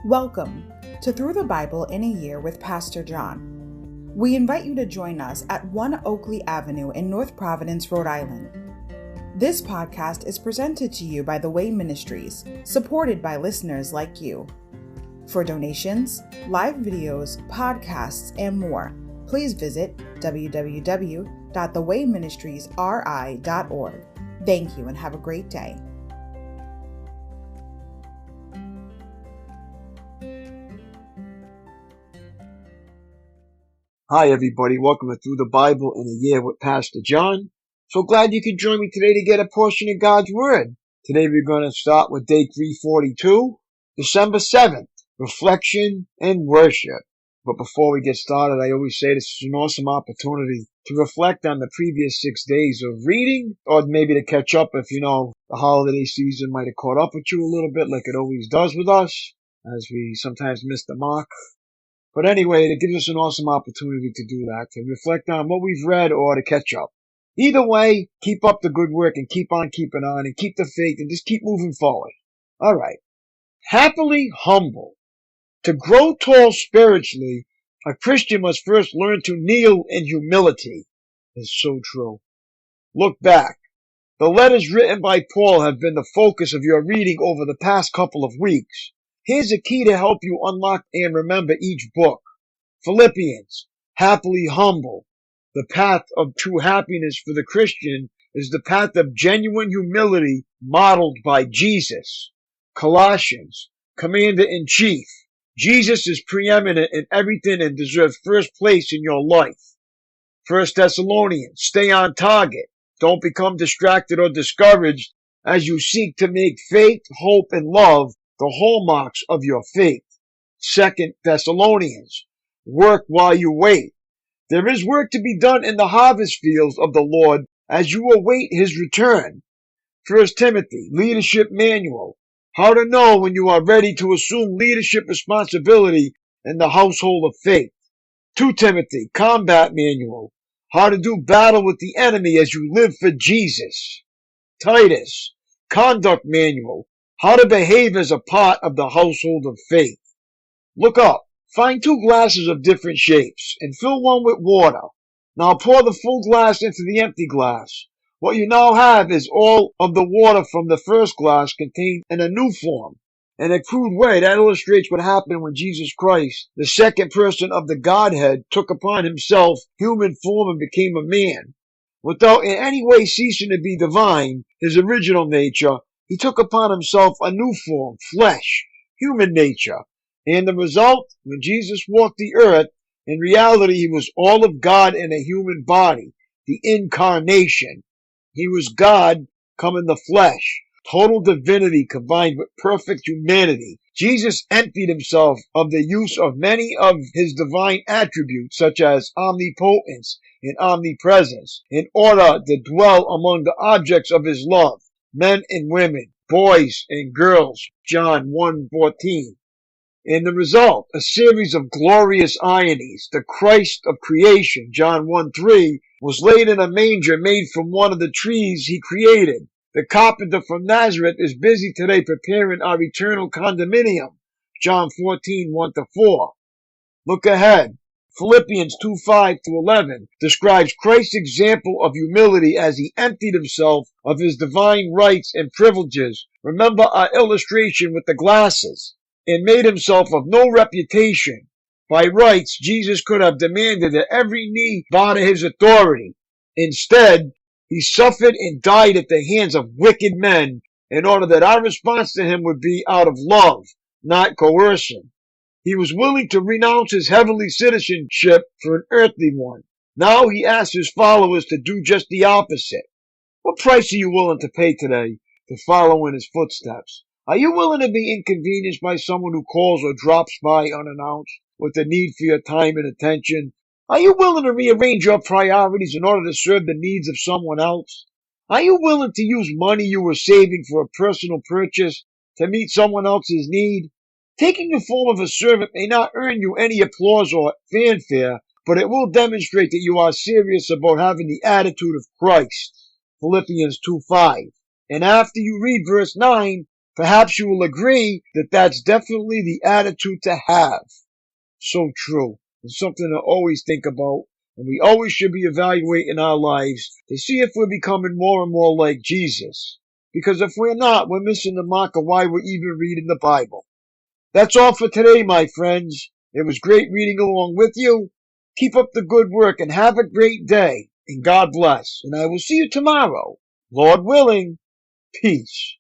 Welcome to Through the Bible in a Year with Pastor John. We invite you to join us at 1 Oakleigh Avenue in North Providence, Rhode Island. This podcast is presented to you by The Way Ministries, supported by listeners like you. For donations, live videos, podcasts, and more, please visit www.thewayministriesri.org. Thank you and have a great day. Hi everybody, welcome to Through the Bible in a Year with Pastor John. So glad you could join me today to get a portion of God's Word. Today we're going to start with day 342, December 7th, Reflection and Worship. But before we get started, I always say this is an awesome opportunity to reflect on the previous 6 days of reading, or maybe to catch up if, the holiday season might have caught up with you a little bit like it always does with us, as we sometimes miss the mark. But anyway, it gives us an awesome opportunity to do that, to reflect on what we've read or to catch up. Either way, keep up the good work and keep on keeping on and keep the faith and just keep moving forward. All right. Happily humble. To grow tall spiritually, a Christian must first learn to kneel in humility. It's so true. Look back. The letters written by Paul have been the focus of your reading over the past couple of weeks. Here's a key to help you unlock and remember each book. Philippians, happily humble. The path of true happiness for the Christian is the path of genuine humility modeled by Jesus. Colossians, commander-in-chief. Jesus is preeminent in everything and deserves first place in your life. 1 Thessalonians, stay on target. Don't become distracted or discouraged as you seek to make faith, hope, and love the hallmarks of your faith. 2 Thessalonians, work while you wait. There is work to be done in the harvest fields of the Lord as you await his return. 1 Timothy, leadership manual. How to know when you are ready to assume leadership responsibility in the household of faith. 2 Timothy, combat manual. How to do battle with the enemy as you live for Jesus. Titus, conduct manual. How to behave as a part of the household of faith. Look up. Find 2 glasses of different shapes and fill one with water. Now pour the full glass into the empty glass. What you now have is all of the water from the first glass contained in a new form. In a crude way, that illustrates what happened when Jesus Christ, the second person of the Godhead, took upon himself human form and became a man. Without in any way ceasing to be divine, his original nature, he took upon himself a new form, flesh, human nature. And the result, when Jesus walked the earth, in reality he was all of God in a human body, the incarnation. He was God come in the flesh, total divinity combined with perfect humanity. Jesus emptied himself of the use of many of his divine attributes, such as omnipotence and omnipresence, in order to dwell among the objects of his love. Men and women, boys and girls, John 1:14. And the result, a series of glorious ironies. The Christ of creation, John 1:3, was laid in a manger made from one of the trees he created. The carpenter from Nazareth is busy today preparing our eternal condominium, John 14:1-4. Look ahead. Philippians 2:5-11 describes Christ's example of humility as he emptied himself of his divine rights and privileges. Remember our illustration with the glasses. And made himself of no reputation. By rights, Jesus could have demanded that every knee bow to his authority. Instead, he suffered and died at the hands of wicked men in order that our response to him would be out of love, not coercion. He was willing to renounce his heavenly citizenship for an earthly one. Now he asks his followers to do just the opposite. What price are you willing to pay today to follow in his footsteps? Are you willing to be inconvenienced by someone who calls or drops by unannounced with the need for your time and attention? Are you willing to rearrange your priorities in order to serve the needs of someone else? Are you willing to use money you were saving for a personal purchase to meet someone else's need? Taking the form of a servant may not earn you any applause or fanfare, but it will demonstrate that you are serious about having the attitude of Christ. Philippians 2:5. And after you read verse 9, Perhaps you will agree that that's definitely the attitude to have. So true. It's something to always think about, and we always should be evaluating our lives to see if we're becoming more and more like Jesus. Because if we're not, we're missing the mark of why we're even reading the Bible. That's all for today, my friends. It was great reading along with you. Keep up the good work and have a great day. And God bless. And I will see you tomorrow. Lord willing. Peace.